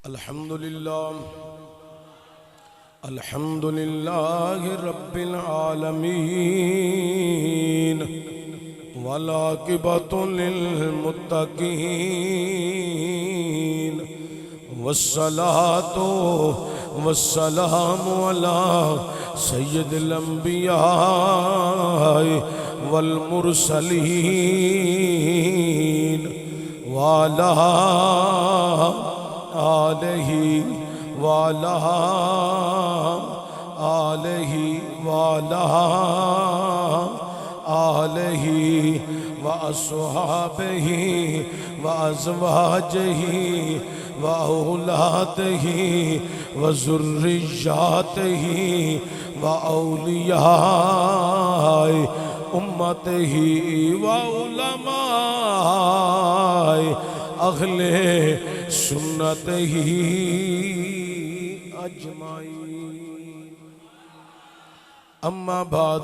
अल्हम्दुलिल्लाह अल्हम्दुलिल्लाह रब्बिल आलमीन वलाकिबतु लिल मुत्तकीन वस्सलातु वस्सलामु अला सय्यिदिल अंबिया वल मुरसलीन वाला आलही वाला आलही वाला आलही व अस्हाबिही व अज़वाजिही व औलादिही व ज़ुर्रिय्यातिही व औलियाए उम्मतिही व उलमाए अहले सुन्नत ही अजमाईन। अम्मा बाद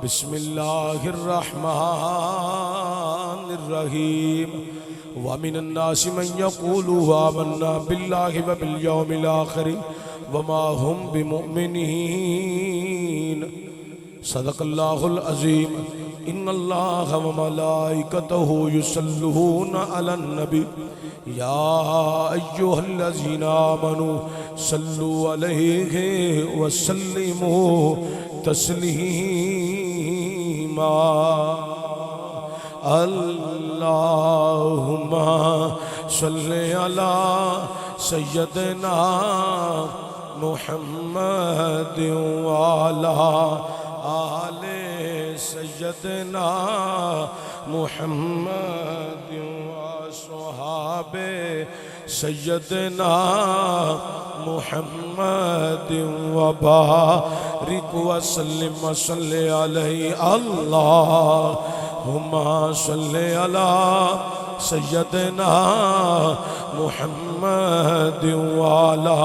बिस्मिल्लाहिर्रहमानिर्रहीम व मिनन नासि मन यक़ूलु आमन्ना बिल्लाहि व बिल यौमिल आखिर व मा हुम बिमुमिनीन। सदक़ल्लाहुल अज़ीम। इन्नल्लाह व मलाइकतहु युसल्लूना अलन नबी या अय्युहल्लज़ीना आमनू सल्लु अलैहि व सल्लिमू तस्लीमा। अल्लाहुम्मा सल्लि अला सय्यदिना मुहम्मद व अला आले सय्यदना मुहम्मद व अस्हाबे सय्यदना मुहम्मद व बारिक व सल्लिम व सल्लि अलैहि। अल्लाहुम्मा सल्लि अला सय्यदना मुहम्मद व अला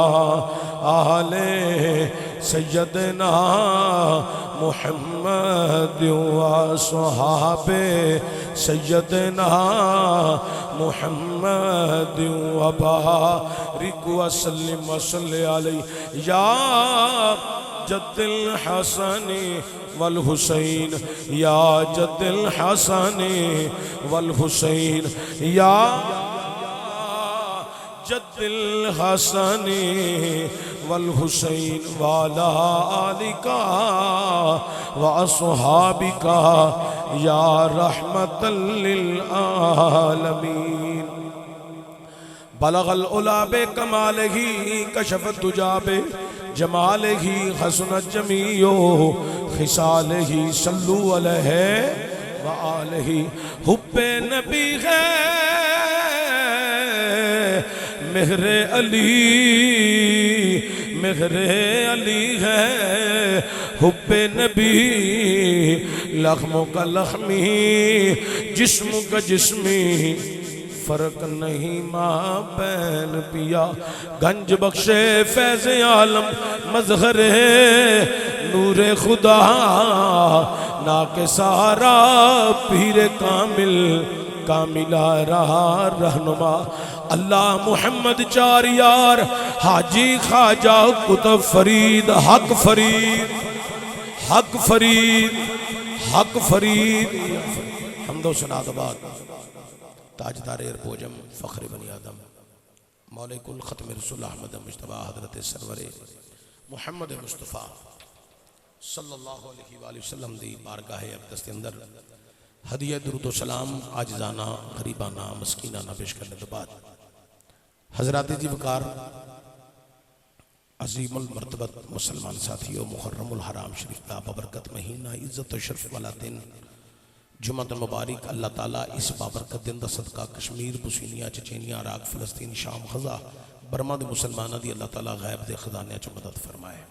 आले सय्यदना मुहम्मद व अस्हाबे सय्यदना मुहम्मद व बारिक व सल्लिम व सल्लि अलैहि। या जद्दिल हसनी वल हुसैन या जद्दिल हसनी वल हुसैन या जद्दिल हसनी वल हुसैन वाला आलिका व अस्हाबिका या रहमतल लिल आलमीन। बलगल उला बे कमालिही कशफत दुजा बे जमालिही हसनत जमीओ खिसालिही सल्लु अलैहि व आलिही। हुब्बे नबी है मेहरे अली है हुब्बे नबी लख्मों का लख्मी जिस्म का जिस्मी फर्क नहीं माँ बैन पिया। गंज बख्शे फैज़ आलम मज़हरे नूरे खुदा ना के सारा पीरे कामिल कामिला रहा रहनुमा। अल्लाह मुहम्मद चार यार हाजी ख्वाजा कुतुब फरीद हक फरीद हक फरीद हक फरीद हमदो सनातबाद ताजदार एरपोजम फ़ख्र बनी आदम मौलिकुल ख़त्म रसूल अहमद मुज्तबा हज़रत सरवर मुहम्मद मुस्तफ़ा सल्लल्लाहु अलैहि वसल्लम दी बारगाह अक़दस के अंदर हदिया दुरूद व सलाम आजिज़ाना गरीबाना मस्कीनाना पेश करने के बाद हज़रात जी वकार अज़ीमुल मर्तबत मुसलमान साथियों मुहर्रमुल हराम शरीफ का बबरकत महीना इज़्ज़त व शर्फ वाला दिन जुम्मतुल मुबारक अल्लाह ताला इस बाबरकत दिन दा सदका कश्मीर बुसीनिया चचेनिया इराक फ़लस्तीन शाम ग़ज़ा बर्मा दे मुसलमाना दी अल्लाह ताला गैब दे खजाने च मदद फरमाए।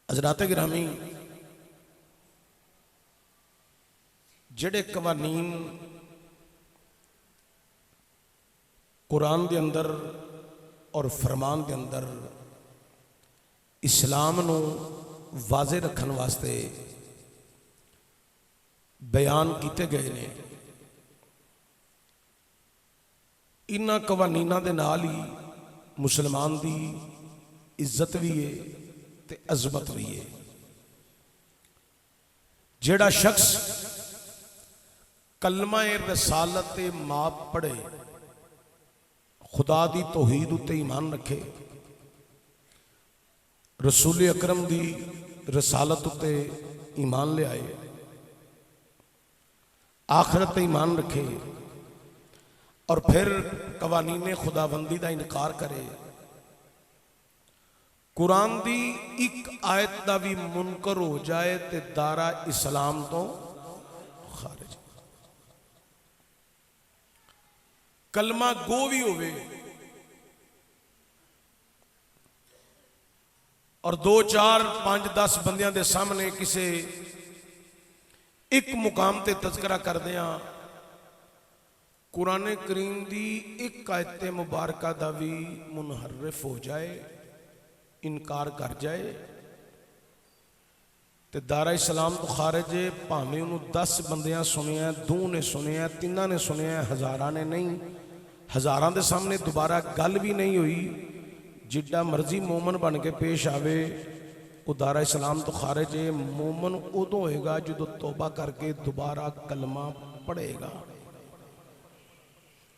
हज़रात गिरामी जेड़े कवानीन कुरान के अंदर और फरमान के अंदर इस्लाम नू वाजे रखने वास्ते बयान किए गए ने इन्हां कवानीनां दे नाल ही मुसलमान दी इज्जत भी है ते अजमत भी है। जेड़ा शख्स कलमा रसालत माप पढ़े, खुदा दी तौहीद उत्ते ईमान रखे, रसूल अकरम दी रसालत उत्ते ईमान ले आए, आखरत ते ईमान रखे और फिर कवानीने खुदाबंदी का इनकार करे, कुरान दी एक आयत का भी मुनकर हो जाए तो दारा इस्लाम तो खारिज। कलमा गो भी होवे और 2 4 5 10 बंदियां दे सामने किसे एक मुकाम ते तज़किरा करदे हां, कुरान करीम दी एक आयत मुबारका दा भी मुनहरफ हो जाए, इनकार कर जाए तो दारा इस्लाम तो खारिज है। भावें उन्होंने 10 बंदियां सुनिया, 2 ने सुनिया, 3 ने सुनिया, हज़ारां ने नहीं, हज़ारां दे सामने दोबारा गल भी नहीं हुई, जिड्डा मर्जी मोमन बन के पेश आवे वो दारा इस्लाम तो खारिज है। मोमन उदों होएगा जो तौबा करके दोबारा कलमा पढ़ेगा।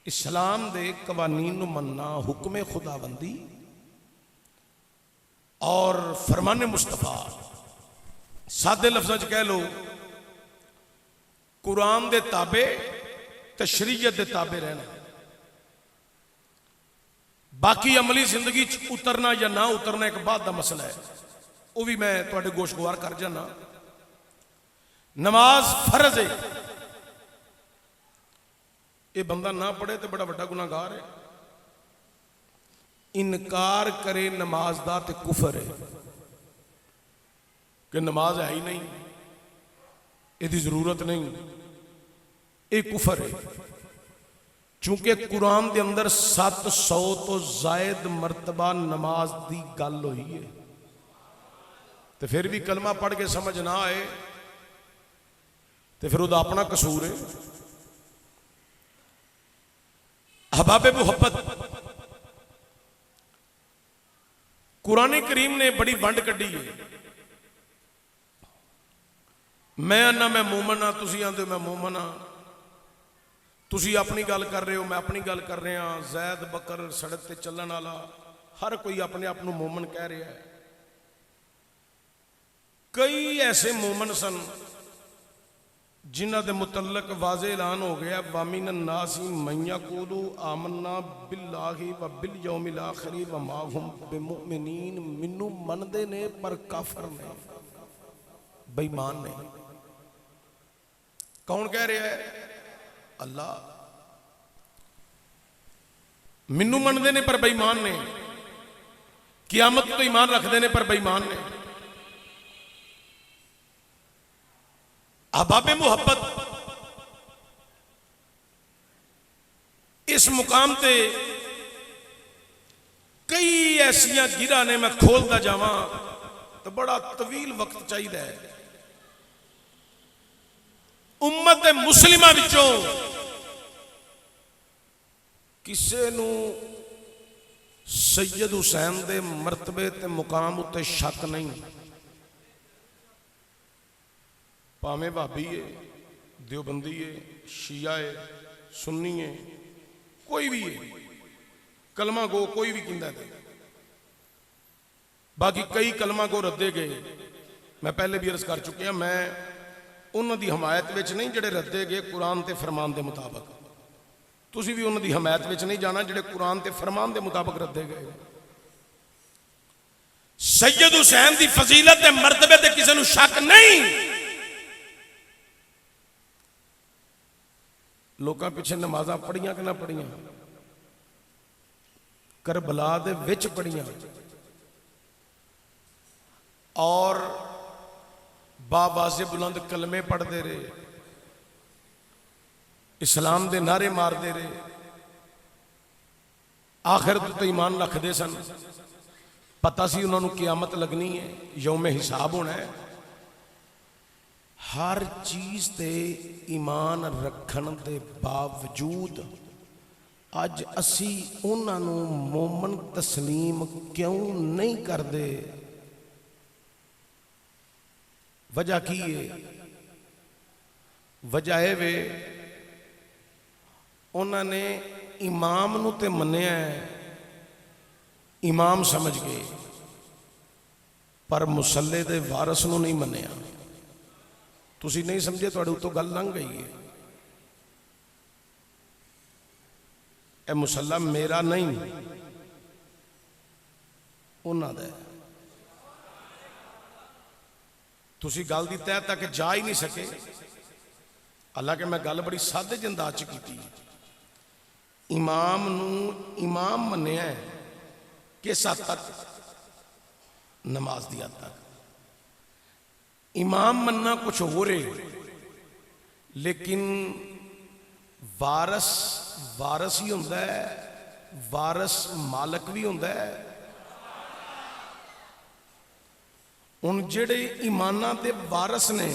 इस्लाम दे कवानीन मनना, हुक्म खुदाबंदी और फरमान मुस्तफा, सादे लफ्ज़ कह लो कुरान दे ताबे ते शरीयत दे ताबे रहना। बाकी अमली जिंदगी उतरना या ना उतरना एक बात का मसला है, वह भी मैं तुहाडे गोशगवार कर जाना। नमाज फर्ज है, ये बंदा ना पढ़े तो बड़ा बड़ा गुनाहगार है। इनकार करे नमाज दा ते कुफर है कि नमाज है ही नहीं, इसकी जरूरत नहीं, ये कुफर है। चूंकि कुरान के अंदर 700 तो जायद मरतबा नमाज की गल हुई है, तो फिर भी कलमा पढ़ के समझ ना आए तो फिर उसका अपना कसूर है। अहबाबे मुहब्बत, कुरान करीम ने बड़ी वंड कढ़ी है। मैं आना मैं मोमन हाँ, तुसी आंदे मैं मोमन हाँ, तुसी अपनी गल कर रहे हो, मैं अपनी गल कर रहा। जैद बकर सड़क ते चलने वाला हर कोई अपने आप को मोमन कह रहा है। कई ऐसे मोमन सन जिन्हां दे मुतल्लक वाज़े ऐलान हो गया, वामिन नासी मैया कूलू आमन्ना बिल्लाहि व बिल यौमिल आखिरी व मा हुम बिमुमिनीन। मिन्नू मनदे ने पर काफर ने, बेईमान ने। कौन कह रहा है? अल्लाह। मिन्नू मनदे ने पर बेईमान ने, कियामत तो ईमान रखते ने पर बेईमान ने। अहबाबे मुहब्बत, इस मुकाम ते कई ऐसिया गिरा ने, मैं खोलता जावा तो बड़ा तवील वक्त चाहिए। उम्मत मुस्लिमा विचों किसे नू सैयद हुसैन दे मरतबे ते मुकाम उत्ते शक नहीं। भावें भाभी है, देवबंदी है, शिया है, सुन्नी है, कोई भी है, कलमा गो कोई भी कहता है। बाकी कई कलमा गो रद्दे गए, मैं पहले भी अर्ज कर चुकिया। मैं उन्होंने दी हमायत में नहीं जिहड़े रद्दे गए कुरान ते फरमान के मुताबिक। तुसी भी उन्होंने दी हमायत में नहीं जाना जिहड़े कुरान ते फरमान के मुताबिक रद्दे गए। सैयद हुसैन की फजीलत के मरतबे ते किसी को शक नहीं। लोगों पिछे नमाज़ां पढ़ियां कि ना पढ़ियां, करबला दे विच पढ़ियां और बाबाज़े बुलंद कलमे पढ़ते रहे, इस्लाम दे नारे मारते रहे, आखिरत तो ईमान रखते सन। पता सी उन्होंने कियामत लगनी है, यौम हिसाब होना है। हर चीज़ ते ईमान रखण दे बावजूद अज असी उन्होंने मोमन तस्लीम क्यों नहीं करते? वजह की है? वजह यह वे उन्होंने इमाम नूं ते मन्निया इमाम समझ गए, पर मुसल्ले दे वारस नूं नहीं मन्निया। तुसी नहीं समझे, तुहाडे उत्तों गल लंघ गई है। यह मुसल्ला मेरा नहीं, उन्हां दा है। तुसी गल दी तह तक जा ही नहीं सके। हालांकि मैं गल बड़ी सादे ज अंदाज च कीती। इमाम नूं इमाम मन्निया है किस हद तक? नमाज दी हद तक। इमाम मनना कुछ हो रहे, लेकिन वारस वारस ही होंदा है, वारस मालक भी होंदा है। हुण जिहड़े ईमानां दे वारस ने,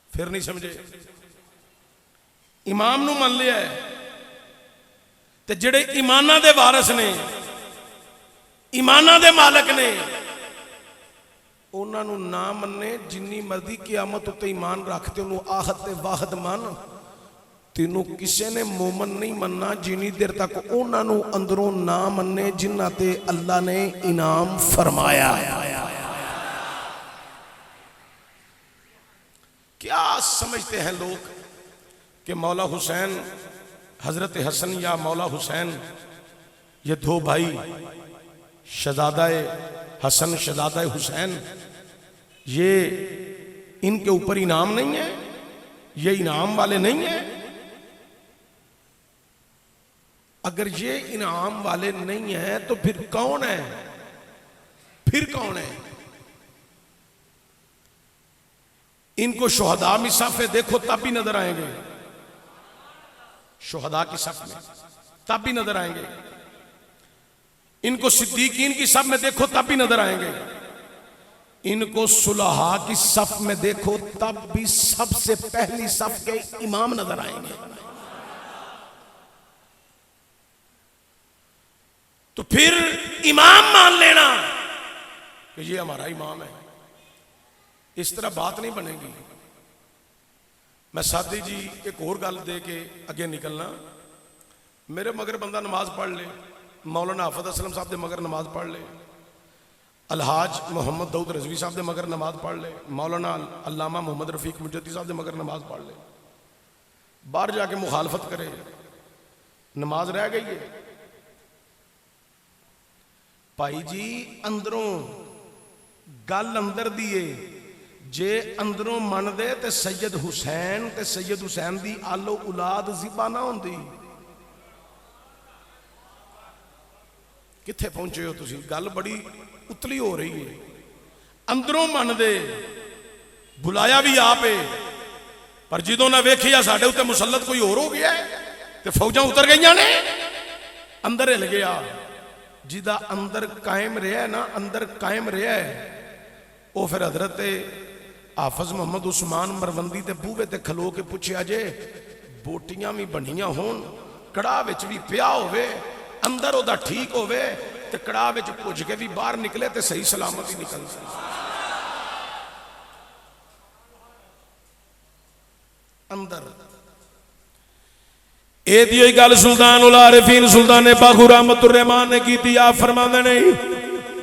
फिर नहीं समझे? इमाम नूं मान लिया है, ते जिहड़े ईमानां दे वारस ने, ईमानां दे मालक ने, उन्होंने ना मन्ने। जिन्नी मर्जी क़यामत उत्ते ईमान रखते उन्होंने आहद ते वाहद मन। तेनों किसी ने मोमन नहीं मनना जिन्नी देर तक उन्होंने अंदरों ना मन्ने जिन्हां ते अल्लाह ने इनाम फरमाया। क्या समझते हैं लोग कि मौला हुसैन, हजरत हसन या मौला हुसैन, ये दो भाई शहजादाए हसन शहजादा हुसैन, ये इनके ऊपर इनाम नहीं है? ये इनाम वाले नहीं है? अगर ये इनाम वाले नहीं है तो फिर कौन है? फिर कौन है? इनको शुहदा में सफ़े देखो तब भी नजर आएंगे। शुहदा की सफ में तब भी नजर आएंगे। इनको सिद्दीकीन की सफ में देखो तब भी नजर आएंगे। इनको सुलहा की सफ में देखो तब भी सबसे पहली सफ के इमाम नजर आएंगे। तो फिर इमाम मान लेना कि ये हमारा इमाम है, इस तरह बात नहीं बनेगी। मैं सादी जी एक और गल दे के अगे निकलना। मेरे मगर बंदा नमाज पढ़ ले, मौलाना हाफिज असलम साहब दे मगर नमाज पढ़ ले, अलहाज मोहम्मद दाऊद रजवी साहब दे मगर नमाज पढ़ ले, मौलाना अल्लामा मोहम्मद रफीक मुजद्दी साहब दे मगर नमाज पढ़ ले, बाहर जाके मुखालफत करे, नमाज रह गई है। भाई जी अंदरों गल अंदर दिए, जे अंदरों मन दे ते सैयद हुसैन ते सैयद हुसैन दी आलो औलाद ज़िबा ना होंदी। किथे पहुंचे हो तुसी? गल बड़ी उतली हो रही है। अंदरों मन दे बुलाया भी आप है, पर जदों ना वेखिया साडे उत्ते मुसल्लत कोई होर हो गया है ते फौजां उतर गई ने, अंदर हिल गया। जिदा अंदर कायम रहा ना, अंदर कायम रहा है, वो फिर हजरत हाफिज मोहम्मद उस्मान मरवंदी के बूहे ते खलो के पूछया जे बोटियां भी बनियां होन, कड़ाह विच भी पिया होवे, अंदर ओदा ठीक होवे ते कड़ाह विच भुज के भी बाहर निकले ते सही सलामत ही निकल सके। अंदर ये गल सुल्तान उल आरिफीन सुल्तान बाखुर रहमतुर रहमान ने की थी। आप फरमाते ने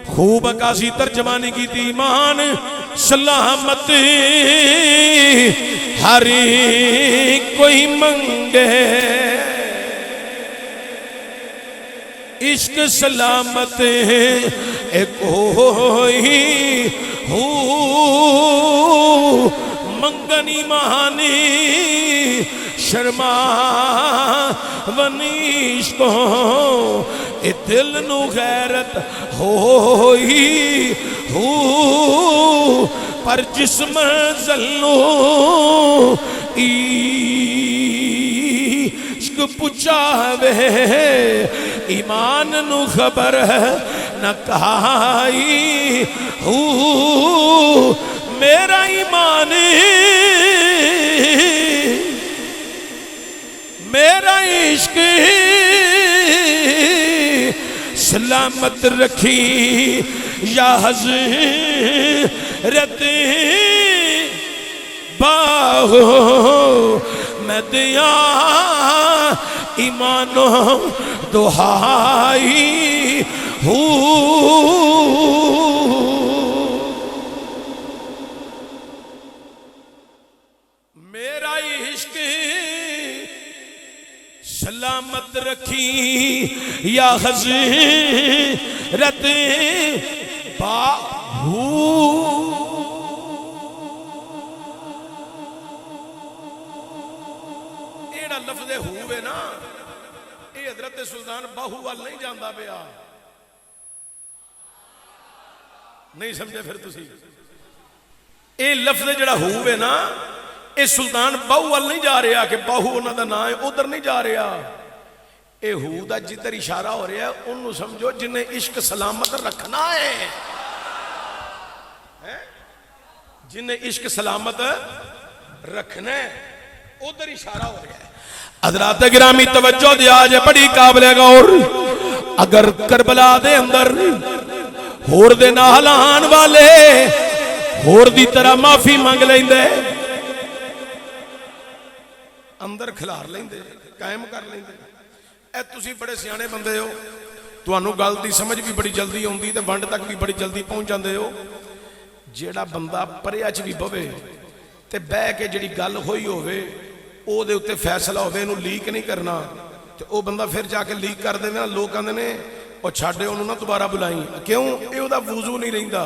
खूब अकाशी तर्जमानी की थी। ईमान सलामत हरी कोई मंगे, इश्क सलामत कोई हो मंगनी महानी शर्मा वनीश को ए दिल नू गैरत होई हो, पर जिस्म जल्लो इश्क पुचावे ईमान नू खबर न कहाई हो मेरा ईमान मेरा इश्क सलामत रखी या हज़रत बाहो मैं दिया ईमानो दुहाई हूँ। मेरा इश्क सलामत रखी या हज़रत बाहू। एड़ा लफ्ज़ हू है ना, ये हज़रत सुल्तान बाहू वाल नहीं जाता पिया। नहीं समझे फिर तुसी? ये लफ्ज़ जड़ा हू है ना, ये सुल्तान बाहू वाल नहीं जा रहा कि बाहू उन्होंने नाम है, उधर नहीं जा रहा। ये हू का जिधर इशारा हो रहा है उन्होंने समझो जिन्हें इश्क सलामत रखना है, जिन्हें इश्क सलामत रखना है उधर इशारा हो रहा है। हज़रात गिरामी तवज्जो दिया जे बड़ी काबिले गौर। अगर करबला दे अंदर होर दे नाल आन वाले होर दी तरह माफी मंग लेंदे, अंदर खिलार लेंदे, कायम कर लेंदे। ए तुसी बड़े सियाने बंदे हो, तुहानू गल दी समझ भी बड़ी जल्दी आउंदी ते वंड तक भी बड़ी जल्दी पहुंच जांदे हो। जेड़ा बंदा परिया च भी बवे ते बह के जिहड़ी गल होई होवे ओहदे उत्ते फैसला होवे, इहनू लीक नहीं करना, ते ओह बंदा फिर जाके लीक कर देवे ना, लोग कहंदे ने ओ छाड़े ओनू ना दोबारा बुलाई। क्यों? ये ओहदा वुजू नहीं रहिंदा।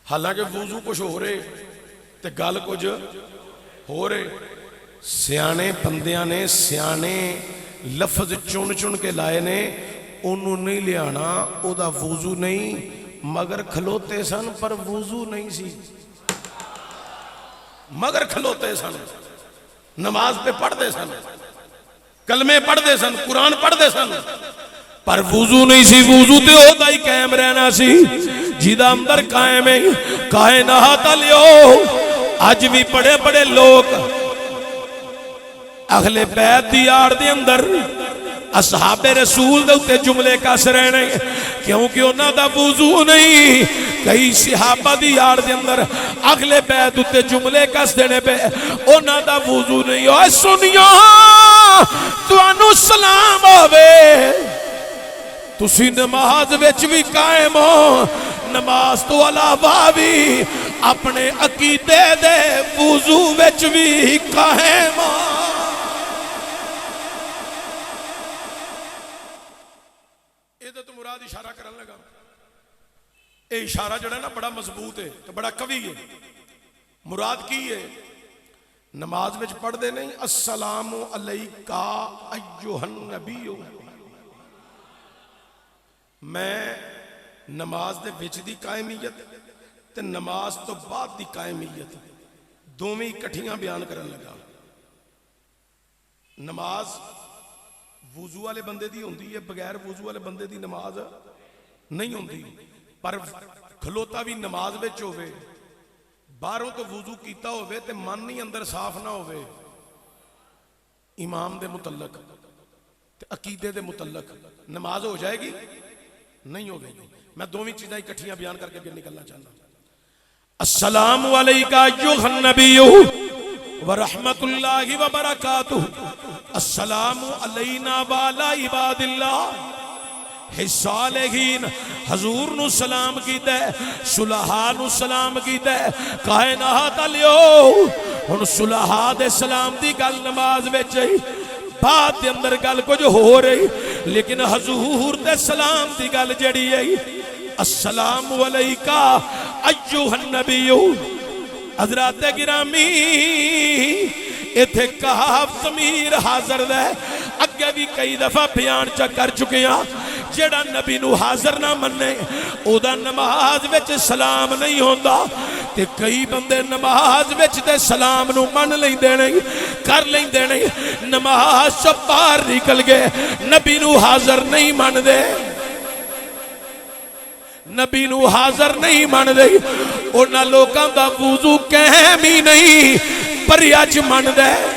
हालांकि वुजू कुछ हो रहे ते गल कुछ हो रहे। सियाने बंदियां ने सियाने लफ्ज चुन चुन के लाए ने, ओनू नहीं लियाना, ओदा वुजू नहीं, मगर खलोते सन पर वुजू नहीं सी, मगर खलोते सन, नमाज पे पढ़ते सन, कलमे पढ़ते सन, कुरान पढ़ते सन, पर वुजू नहीं सी। वुजू तो ओदा ही कायम रहना सी जिदा अंदर कायम है कायनात लियो। अज भी बड़े बड़े लोग अगले बैत दी आड़ दे अंदर असहाबे रसूल दे उत्ते जुमले कस रहे ने, क्योंकि उन्हां दा वुजू नहीं। कई सहाबा दी आड़ दे अंदर अगले बैत उत्ते जुमले कस देने पे, उन्हां दा वुजू नहीं। ओए सुनियो तुहानू सलाम होवे, तुसी नमाज विच भी कायम हो, नमाज तो अलावा भी अपने अकीदे दे वुजू विच भी कायम हो। ये तो मुराद इशारा करन लगा। ये इशारा जड़ा ना बड़ा मजबूत है तो बड़ा कवि है। मुराद की है? नमाज विच पढ़दे नहीं अस्सलामु अलैका अय्युहन नबी। मैं नमाज दे विच दी कायमियत ते नमाज तो बाद दी कायमियत दोवें इकट्ठियां बयान करन लगा। नमाज वुजू वाले बंदे दी होंदी है, बगैर वुजू वाले बंदे दी नमाज नहीं होंदी। पर खलोता भी नमाज विच होवे, बाहरों तो वुजू कीता होवे ते मन ही अंदर साफ ना होवे इमाम दे मुतल्लक ते अकीदे दे मुतल्लक, नमाज हो जाएगी? नहीं होगी। मैं दोवें चीज़ां इकट्ठियां बयान करके फिर निकलना चाहता। अस्सलामु अलैका अय्युहन नबिय्यु व रहमतुल्लाहि व बरकातुहु। अस्सलामु अलैना व अला इबादिल्लाह हिस्सालेहीन। हजूर नु सलाम कीता, सुलहा नु सलाम कीता, कायनात लियो। हुण सुलहा दे सलाम दी गल नमाज विच बाद दे अंदर गल कुछ हो रही, लेकिन हजूर दे सलाम दी गल जड़ी है अस्सलामु अलैका अय्युहन नबिय्यु। हज़रात गिरामी इथे काफ ज़मीर हाज़र है, अगे भी कई दफा बयान कर चुके हैं। जेड़ा नबी नू हाज़र ना मन्ने ओदा नमाज विच सलाम नहीं होंदा, ते कई बंदे नमाज विच ते सलाम नू मन लैंदे नहीं, कर लैंदे नहीं, नमाज से बाहर निकल गए, नबी नू हाज़र नहीं मनदे। नबी नू हाजर नहीं मन रही, उन्हां लोकां दा वुजू कहम ही नहीं परिया च मनदा है।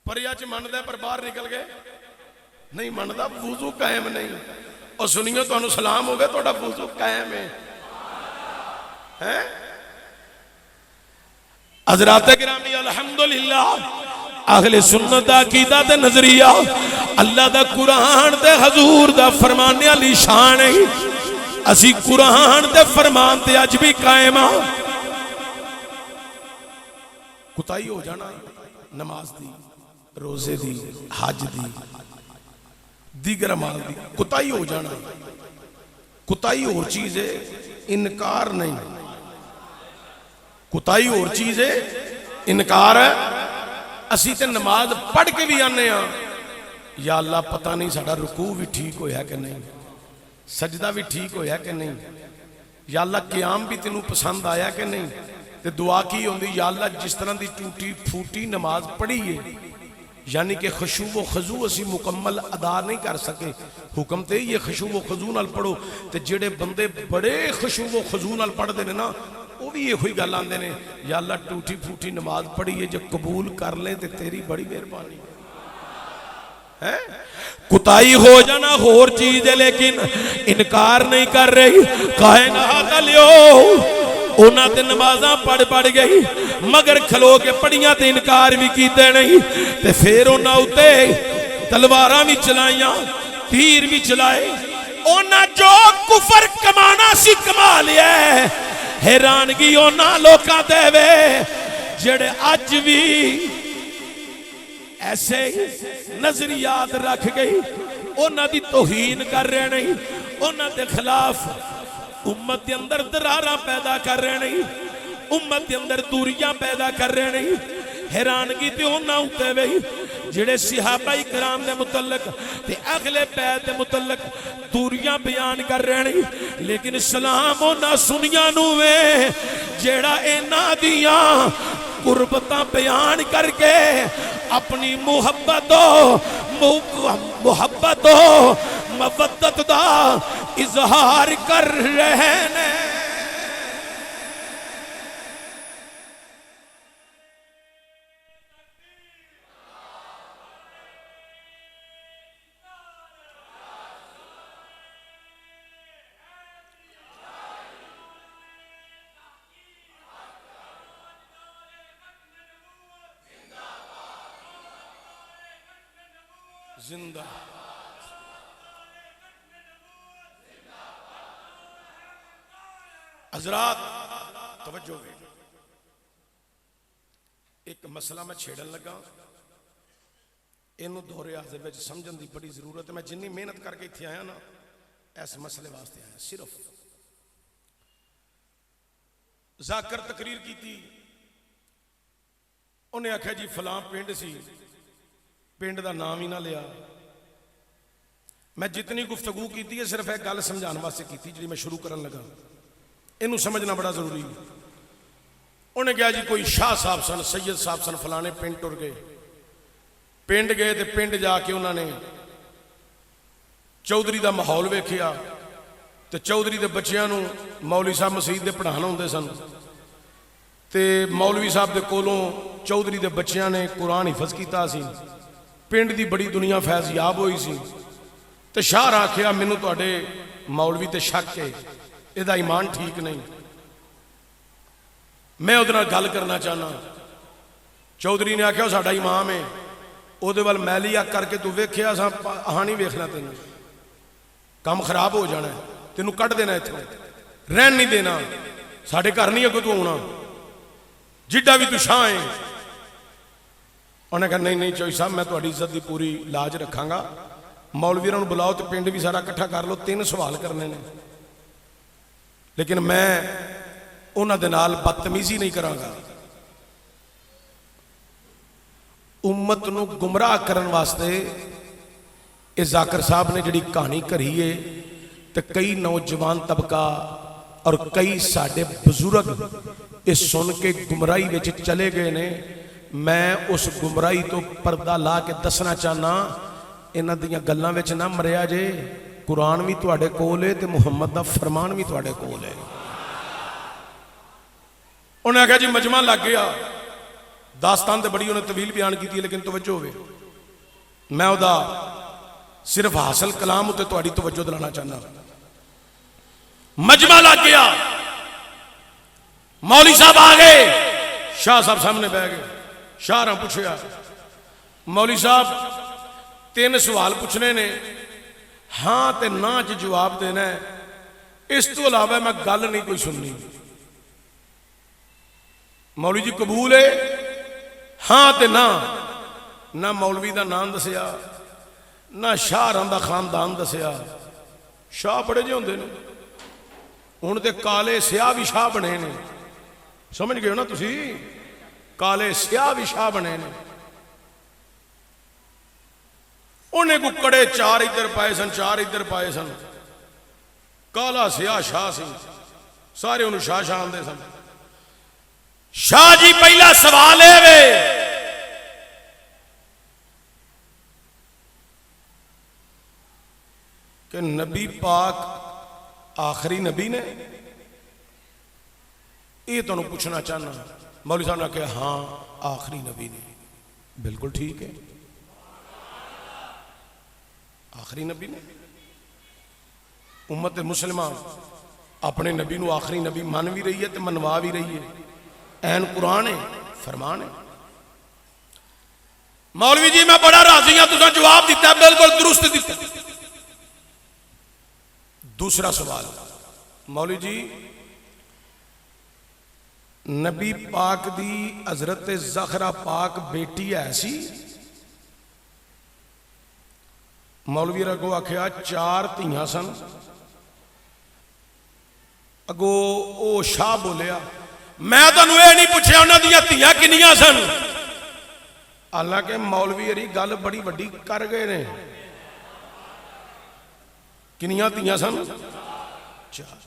परिया च मनदा पर बाहर निकल गए नहीं मनदा, वुजू कायम नहीं। और सुनियो तुहानू सलाम हो गया, तुहाडा वुजू कायम है। हज़रात गिरामी अल्हम्दुलिल्लाह अहले सुन्नत दा अकीदा ते नजरिया अल्लाह दा कुरान ते हजूर दा फरमाने वाली शान है। असी कुरान ते फरमान ते अज भी कायम आ। कुताई हो जाना नमाज दी, रोजे दी, हज दी, दीगर अमाल दी कुताई हो जाना। कुताई और चीज है, इनकार नहीं। कुताई और चीज है, इनकार है। असी ते नमाज पढ़ के भी आने या अल्लाह पता नहीं साडा रुकू भी ठीक होया कि नहीं, सजदा भी ठीक होया कि नहीं, या अल्लाह क़याम भी तेनू पसंद आया कि नहीं। ते दुआ की होंदी, या अल्लाह जिस तरह की टूटी फूटी नमाज पढ़ी है, यानी कि खुशू व खजू असी मुकम्मल अदा नहीं कर सके। हुक्म तो ये खुशू व खजू नाल पढ़ो। तो जेड़े बंदे बड़े खुशू व खजू नाल पढ़ते हैं ना, वो भी यही गल आते हैं, या अल्लाह टूटी फूटी नमाज पढ़ी है, जो कबूल कर ले तो तेरी बड़ी मेहरबानी है। कुताई हो जाना होर चीज है, लेकिन इनकार नहीं कर रही। कायनात लियो उन्हां ते नमाज़ां पढ़ पढ़ गई, मगर खलो के पढ़ियां ते इनकार भी कीते नहीं। ते फिर उन्हां उत्ते तलवारां भी चलाइयां, तीर भी चलाए। उन्हां जो कुफर कमाना सी कमा लिया। हैरानगी उन्हां लोकां ते वे जेड़े अज भी ऐसे नजरियात रख गई, उन्हां दी तौहीन कर रहे नहीं, उन्हां दे खिलाफ उम्मत के अंदर दरारा पैदा कर रहे नहीं, उम्मत के अंदर दूरियां पैदा कर रहे नहीं। हैरानगी तो उन्हां उत्ते वही जेड़े सहाबाए किराम दे मुतल्लक ते अगले बैत दे मुतल्लक दूरियां बयान कर रहे नहीं, लेकिन सलाम उन्हां सुनियां नू वे जेड़ा इन्हां दियां कुर्बतां बयान करके अपनी मुहब्बत मवद्दत दा इजहार कर रहे ने। जिंदा हजरात तवज्जो, एक मसला मैं छेड़न लगा, इनू दौरे हाज़िर में समझन की बड़ी जरूरत है। मैं जिन्नी मेहनत करके इत्थे आया ना, इस मसले वास्ते आया। सिर्फ जाकर तकरीर की, उन्हें आख्या जी फलां पिंड सी, पिंड का नाम ही ना लिया। मैं जितनी गुफ्तगू की है सिर्फ एक गल समझाने वास्ते की जी मैं शुरू करन लगा, इनू समझना बड़ा जरूरी है। उन्हें कहा जी कोई शाह साहब सन, सैयद साहब सन, फलाने पिंड टुर गए। पिंड गए तो पिंड जाके उन्होंने चौधरी का माहौल वेखिया, तो चौधरी के बच्चों को मौलवी साहब मसीत के पढ़ाना होंगे सन, तो मौलवी साहब के कोलों चौधरी के बच्चों ने कुरान हिफज किया सी। पिंड की बड़ी दुनिया फैज़ याब हुई सी। तो शाह आखिया मैनू तुहाडे मौलवी ते शक है, इहदा ईमान ठीक नहीं, मैं उहदे नाल गल करना चाहना। चौधरी ने आख्या साडा इमाम है, उहदे वाल मैली अख करके तू वेखिया, अहां नहीं वेखना, तेन काम खराब हो जाना, तेनू कढ़ देना, इत्थों रहन नहीं देना, साडे घर नहीं अगों तू आउणा, जिड्डा भी तू शाह है। उन्हें कहा नहीं नहीं चौधरी साहब मैं तुहाडी इज्जत की पूरी लाज रखांगा, मौलवीरां नूं बुलाओ तो पिंड भी सारा इकट्ठा कर लो, 3 सवाल करने ने, लेकिन मैं उन्हां दे नाल बदतमीजी नहीं करांगा। उम्मत नूं गुमराह करन वास्ते ये जाकर साहब ने जिहड़ी कहानी करी है, तो कई नौजवान तबका और कई साडे बजुर्ग ये सुन के गुमराही विच चले गए ने। मैं उस गुमराही तो पर्दा ला के दसना चाहना, इन्हां दियां गल्लां विच ना मरिया जे। कुरान भी तुहाडे कोल है ते मुहम्मद दा फरमान भी तुहाडे कोल है। उन्हें आख्या जी मजमा लग गया। दास्तान तो बड़ी उन्हें तवील बयान की, लेकिन तवज्जो होवे, मैं उहदा सिर्फ हासिल कलाम उत्ते तुहाडी तवज्जो दिलाना चाहना। मजमा लग गया, मौली साहब आ गए, शाह साहब सामने बह गए। शाह ने पूछा, मौली साहब 3 सवाल पूछने ने, हाँ ते ना च जवाब देना है, इस तो अलावा मैं गल नहीं कोई सुननी। मौलवी जी कबूल है? हाँ ते ना मौलवी का नाम दसिया, ना शाहरां दा खानदान दसिया। शाह बड़े जे होंदे ने, हुण ते काले स्याह भी शाह बने ने, समझ गए हो ना तुसी? काले स्याह भी शाह बने ने। उन्हें कुकड़े 4 इधर पाए सन, 4 इधर पाए सन। काला स्याह शाह सी, सारे उन्होंने शाह शाह आंदे सन। शाह जी पहला सवाल है वे कि नबी पाक आखिरी नबी ने? ये तुहानू पूछना चाहना। मौलवी साहब ने कहा हाँ आखिरी नबी ने। बिल्कुल ठीक है, आखिरी नबी ने। उम्मत मुसलमान अपने नबी नू आखिरी नबी मन भी रही है तो मनवा भी रही है। ऐन कुरान है, फरमान है। मौलवी जी मैं बड़ा राजी हाँ, तुसा जवाब दिता, बिल्कुल दुरुस्त दिता। दूसरा सवाल, मौलवी जी नबी पाक दी हजरत ज़हरा पाक बेटी है सी? मौलवी अगो आख्या 4 धियां सन। अगो ओ शाह बोलिया, मैं तुहानू ये नहीं पूछा उन्हां दियां धियां किन्नियां सन। हालांकि मौलवी अरी गल बड़ी वड्डी कर गए ने। किन्नियां धियां सन? 4।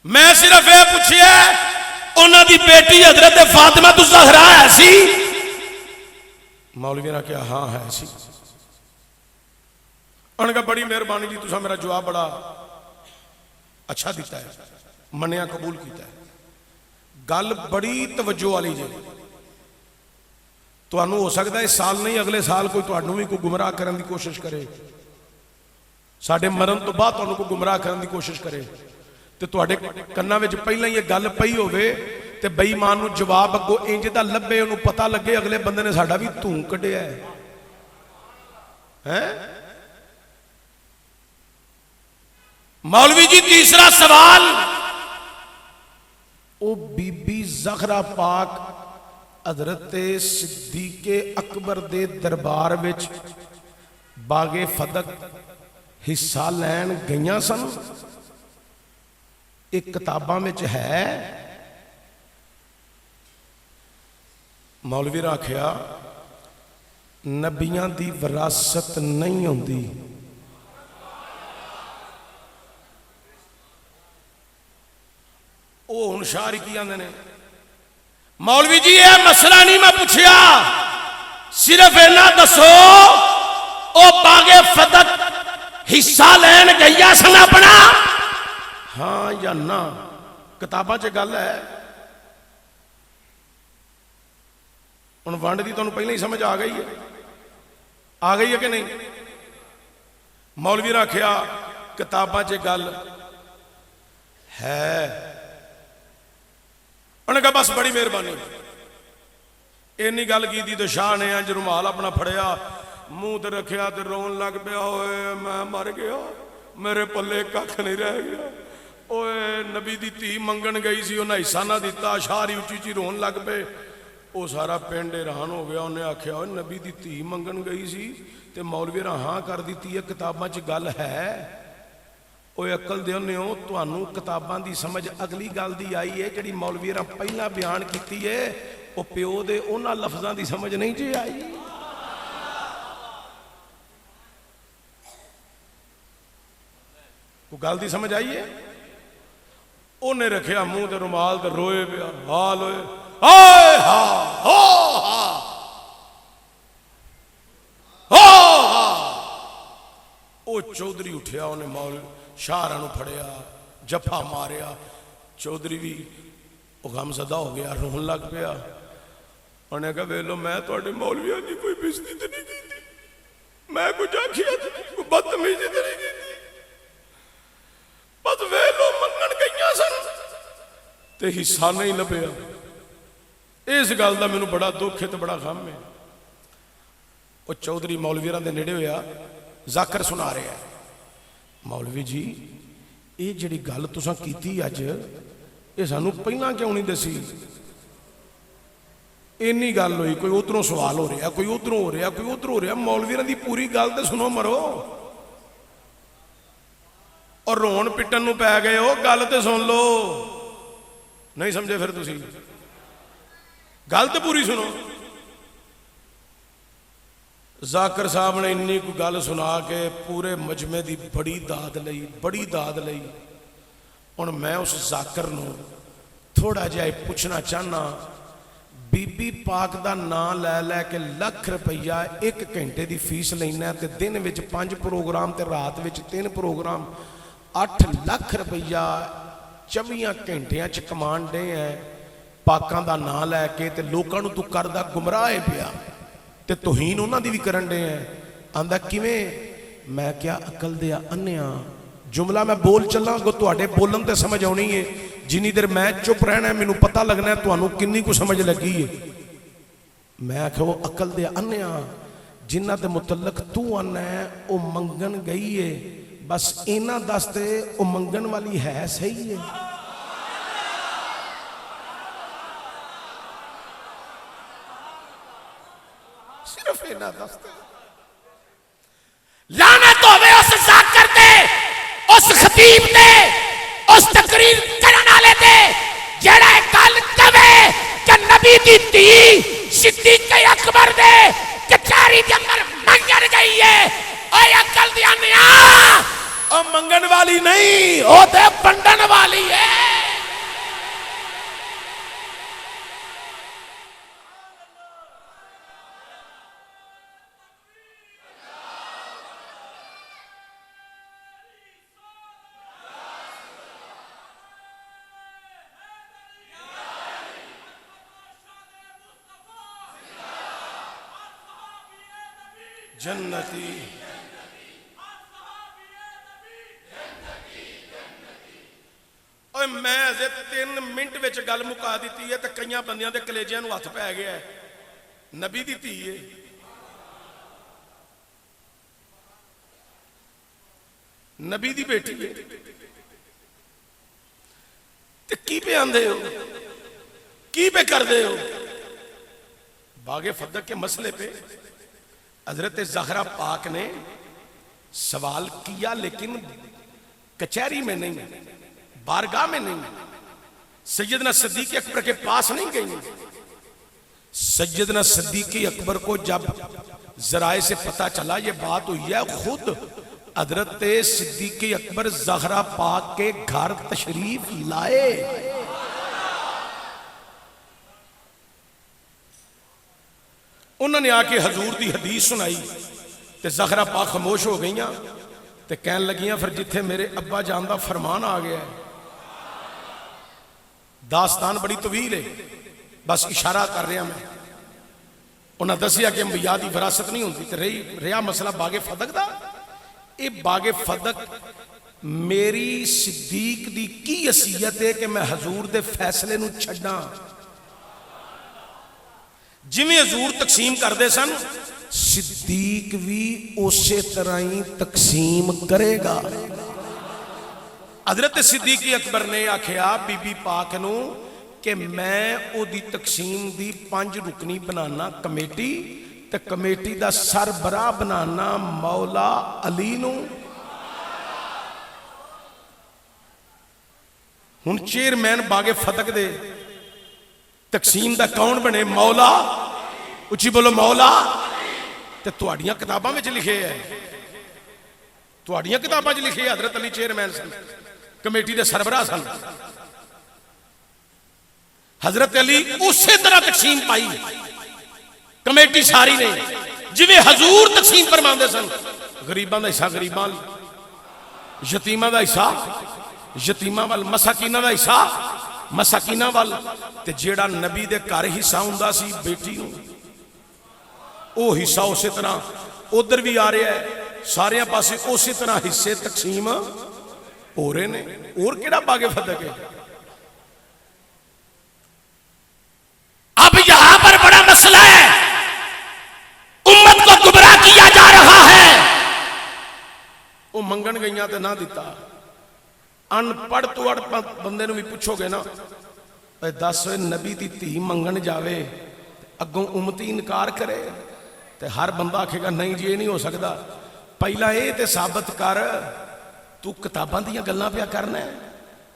मैं सिर्फ ये पूछिया उन्हां दी बेटी हजरत फातिमा तो ज़हरा है सी? मौलवी ने कहा हाँ है सी। उन्होंने कहा बड़ी मेहरबानी जी, तुसा मेरा जवाब बड़ा अच्छा दिता है, मनिया कबूल किया है। गल बड़ी तवज्जो वाली जी। तुहानू हो सकता है इस साल नहीं अगले साल कोई तुहानू भी कोई गुमराह करने की कोशिश करे, साडे मरण तो बाद तुहानू कोई गुमराह करने की कोशिश करे, तो तुहाडे कन्नां विच पहलां ही ये गल पई होवे ते बेईमान नू जवाब अगों इंज दा लभे, उन्होंने पता लगे अगले बंदे ने साडा भी धूं कढिया है। मौलवी जी तीसरा सवाल, ओ बीबी ज़हरा पाक हजरत सिद्दीक़े अकबर दे दरबार विच बागे फदक हिस्सा लैन गईयां सन? एक किताबां विच है। मौलवी ने आख्या नबियां दी विरासत नहीं होंदी। वो हुण शार की आंदे ने, मौलवी जी ये मसला नहीं मैं पूछया, सिर्फ इन्ना दसो ओ बागे फदक हिस्सा लैन गईया सन अपना? हाँ या ना? किताबां च गल है। हुण वंड दी तुहानू पहले ही समझ आ गई है, आ गई है कि नहीं? मौलवी ने आख्या किताबां च गल है। उन्हें कहा बस बड़ी मेहरबानी। इन्नी गल की तो शाह ने अंज रुमाल अपना फड़िया, मुंह ते रखिया ते रोन लग पिया, ओए मैं मर गया, मेरे पल्ले कख नहीं रह गया। ओए नबी दी धी मंगन गई सी, उन्हें हिस्सा ना दिता, शाह उची उची रोन लग पे। वो सारा पिंड हैरान हो गया। उन्हें आख्या नबी दी धी मंगन गई सी ते मौलवी ने हाँ कर दी है, किताबां च गल है। वो अकल देने हो, तुहानू किताबां दी समझ अगली गल दी आई है जिहड़ी मौलवी ने पहला बयान की है, वो प्यो दे उन्हां लफ्ज़ां दी समझ नहीं जी आई। को गल दी समझ आई है? उन्हें रखिया मुंह ते रुमाल ते रोए पिया, हाल होए हाय हा हो हा। वो चौधरी उठिया, उन्हें मौल शाहरा फड़िया, जफा मारिया। चौधरी भी गमजदा हो गया, रोन लग पिया। उन्हें कहा वेलो मैं थोड़े मौलविया की कोई बेइज्जती तो नहीं की, मैं कुछ आखिया कोई बदतमीजी तो नहीं की, बस वेलो मंगन गई सन ते हिस्सा नहीं लभ्या। इस गल का मैनू बड़ा दुख है तो बड़ा गम है। वो चौधरी मौलवीर के नेड़े होया, जाकर सुना रहा है, मौलवी जी ये जिहड़ी गल तुसां कीती अज, ये सानू पहलां क्यों नहीं दसी? इन्नी गल हुई, कोई उधरों सवाल हो रहा, कोई उधरों हो रहा, कोई उधर हो रहा। मौलवीर की पूरी गल तो सुनो मरो, और रोन पिटन नूं पै गए हो, गल तो सुन लो। नहीं समझे फिर तुसीं, गल तो पूरी सुनो। जाकर साहब ने इन्नी कोई गल सुना के पूरे मजमे की बड़ी दाद लई, बड़ी दाद लई। हुण मैं उस जाकर नूं थोड़ा जिहा पूछना चाहना, बीबी पाक का नाम लै लैके लाख रुपया 1 घंटे की फीस लेना, तो दिन में 5 प्रोग्राम तो रात में 3 प्रोग्राम, 8 लाख रुपया 24 घंटिया च कमान डे है। पाकों का नाम लैके तो लोगों तू करदा गुमराह पिया, तो तुहीन उन्होंने भी करन डे है। आंदा किवें? मैं क्या अकल दे अन्निया जुमला मैं बोल चला, अगो तुहाडे बोलन ते समझ आनी है। जिन्नी देर मैं चुप रहना है, मैनू पता लगना है तुहानू किन्नी को समझ लगी है। मैं आख्या वो अकल दे अन्निया जिन्हां दे मुतलक तू आना है वो मंगन गई है, बस इन्हां दस ते वो मंगन वाली है सही है। सिर्फ इन्हां दस ते लानत होवे उस जाकर ते, उस खतीब ते, उस तकरीर करने वाले ते जेड़ा गल कवे कि नबी दी धी सिद्दीक अकबर दे कचहरी के अंदर मंगन गई है। ओए अकल दी अन्निया, ओ मंगन वाली नहीं, ओ ते बंडन वाली है। जन्नती मैं अजे 3 मिनट में गल मुका दी है, तो कई बंदियां दे कलेजियां नूं हथ पै गया। नबी दी धी है, नबी दी बेटी है, ते की पे आंदे हो, की पे करदे हो? बागे फदक के मसले पे हजरत ज़हरा पाक ने सवाल किया, लेकिन कचहरी में नहीं, बारगाह में नहीं, सैयदना सिद्दीक़ अकबर के पास नहीं गई। सैयदना सिद्दीक़ अकबर को जब जराए से पता चला ये बात हुई है, खुद हजरत सिद्दीक़ अकबर ज़हरा पाक के घर तशरीफ लाए। उन्होंने आके हजूर की हदीस सुनाई, तो ज़हरा पाक खामोश हो गई, तो कह लगियां फिर जिथे मेरे अब्बा जान का फरमान आ गया है। दास्तान बड़ी तवील है, बस इशारा कर रहा मैं। उन्हें दसिया कि अंबिया की विरासत नहीं होती, तो रहा मसला बागे फदक का। ये बागे फदक मेरी सिद्दीक दी की हसीयत है कि मैं हजूर के फैसले नूं छड्डां। जिवें हजूर तकसीम करते सन, सिद्दीक भी उस तरह ही तकसीम करेगा। हजरत सिद्दीक़ अकबर ने आख्या बीबी पाक नूं कि मैं ओदी तकसीम दी 5 रुकनी बनाना कमेटी, ते कमेटी दा सरबराह बनाना मौला अली नूं। हुण चेयरमैन बागे फदक दे तकसीम दा कौन बने? मौला। उची बोलो मौला। ते तुहाड़ियां किताबां विच लिखे है, तुहाड़ियां किताबां च लिखे हजरत अली चेयरमैन सन, कमेटी के सरबराह सन। हजरत अली उसी तरह तकसीम पाई कमेटी सारी ने, जिवें हजूर तकसीम फरमाते सन। गरीबां दा हिस्सा गरीबां वाल, यतीमां दा हिस्सा यतीमां वाल, मसाकीनां दा हिस्सा मसाकीनां वाल। ते जेड़ा नबी दे घर हिस्सा हुंदा सी बेटी नूं, वो हिस्सा उस तरह उधर भी आ रहा है, सारे पासे उस तरह हिस्से तकसीम हो रहे ने। और केड़ा बागे फदक है? अब यहां पर बड़ा मसला है, उम्मत को गुमराह किया जा रहा है। वो मंगन गईयां ते ना दिता। अनपढ़ तो अनपढ़ बंदे नूं भी पूछोगे ना, दस नबी दी धी मंगन जावे अगों उम्मती इनकार करे, ते हर बंदा आखेगा नहीं जी ये नहीं हो सकता। पहला ये ते साबित कर, तू किताबां दीयां गल्लां पिया करना है।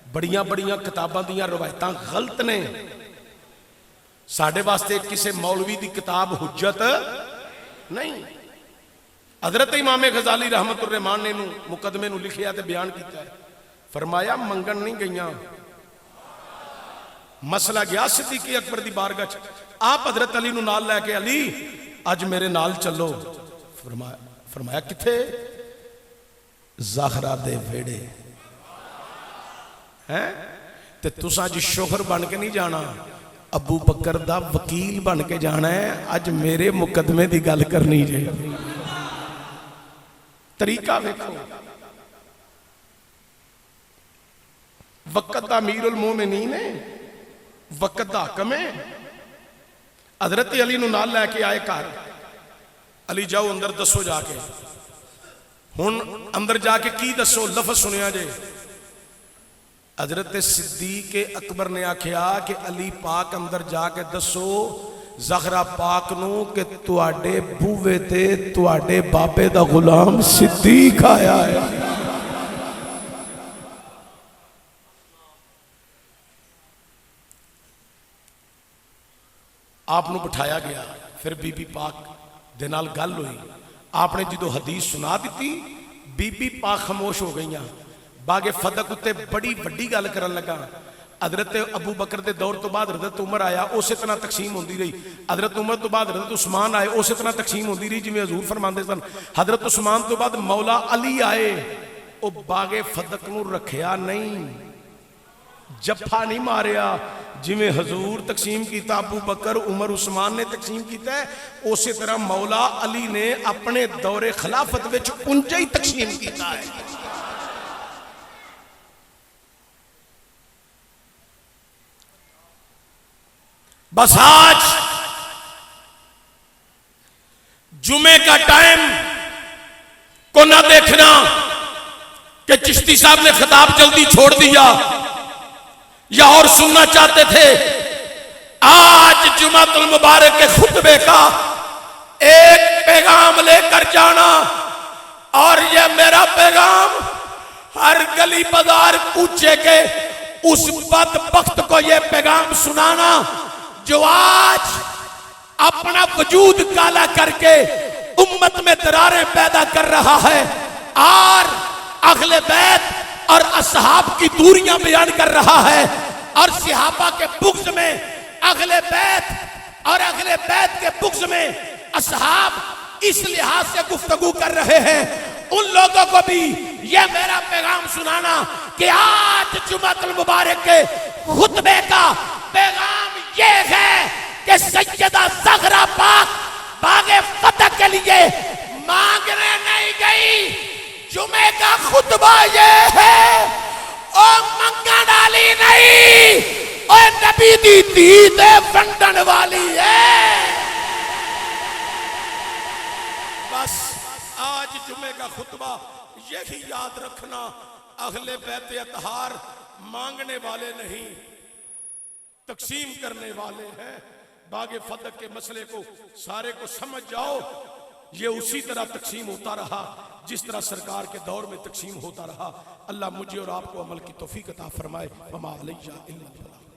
बड़ियां बड़ियां किताबां दीयां रवायतां गलत ने। साडे वास्ते किसी मौलवी की किताब हुज्जत नहीं। हजरत इमाम गजाली रहमतुर रहमान ने मुकदमे नूं लिखिया ते बयान किया है, फरमाया मंगन नहीं गईयां। मसला गया सिद्दीक़ अकबर दी बारगाह च, आप हजरत अली नूं नाल लैके, अली अज मेरे नाल चलो। फरमाया किथे? ज़हरा दे वेड़े हैं। ते तुसां अज शोहर बन के नहीं जाना, अबू बकर दा वकील बन के जाना है। अज मेरे मुकदमे की गल करनी जे। तरीका वेखो, वक़्त दा अमीरुल मोमिनीन है, वक़्त दा हकम है। हजरत अली नूं नाल लैके आए घर। अली जाओ अंदर दसो जाके। हुण अंदर जाके की दसो? लफज सुनिया जे। हजरत सिद्दीक़ अकबर ने आख्या कि अली पाक अंदर जाके दसो ज़हरा पाक नूं कि तुहाडे बूहे ते तुहाडे बाबे दा गुलाम सिद्दीक़ आया है। आपनू बिठाया गया। फिर बीबी पाक दे नाल गल हुई। आपने जो हदीस सुना दी, बीबी पाक खामोश हो गई। बागे फदक उत्ते बड़ी वड्डी गल करन लगा। हजरत अबू बकर के दौर तो बाद हजरत उमर आया, उस तरह तकसीम होती रही। हजरत उमर तो बाद हजरत उस्मान आए, उस तरह तकसीम होती रही जिवें हजूर फरमाते सन। हजरत उस्मान तो बाद मौला अली आए, वो बागे फदक नूं रखिया नहीं, जफा नहीं मारिया। जिमें हजूर तकसीम किया, अबू बकर उमर उस्मान ने तकसीम किया, उस तरह मौला अली ने अपने दौरे खिलाफत विच उंज ही तकसीम किया है। बस आज जुमे का टाइम को ना देखना कि चिश्ती साहब ने खिताब जल्दी छोड़ दिया या और सुनना चाहते थे। आज जुमातुल मुबारक के खुतबे का एक पैगाम लेकर जाना, और यह मेरा पैगाम हर गली बाजार कूचे के उस बदबख्त को यह पैगाम सुनाना जो आज अपना वजूद काला करके उम्मत में दरारें पैदा कर रहा है और अहले बैत और असहाब की दूरियां बयान कर रहा है, और सहाबा के बुग़्ज़ में अहले बैत और अहले बैत के बुग़्ज़ में असहाब इस लिहाज से गुफ्तगू कर रहे हैं। उन लोगों को भी यह मेरा पैगाम सुनाना कि आज जुमातुल मुबारक के खुतबे का पैगाम यह है कि सैयदा ज़हरा पाक बागे फतह के लिए मांगने नहीं गई। जुमे का खुतबा ये है, ओ मंगा डाली नहीं, ओ नबी दी दीद वंडन वाली है। बस आज जुमे का खुतबा यही याद रखना, अहले बैत अतहार मांगने वाले नहीं, तकसीम करने वाले हैं। बागे फतह के मसले को सारे को समझ जाओ, ये उसी तरह तकसीम होता रहा जिस तरह सरकार के दौर में तकसीम होता रहा। अल्लाह मुझे और आपको अमल की तौफीक अता फरमाए। वमा अलैना इल्लल बलाग।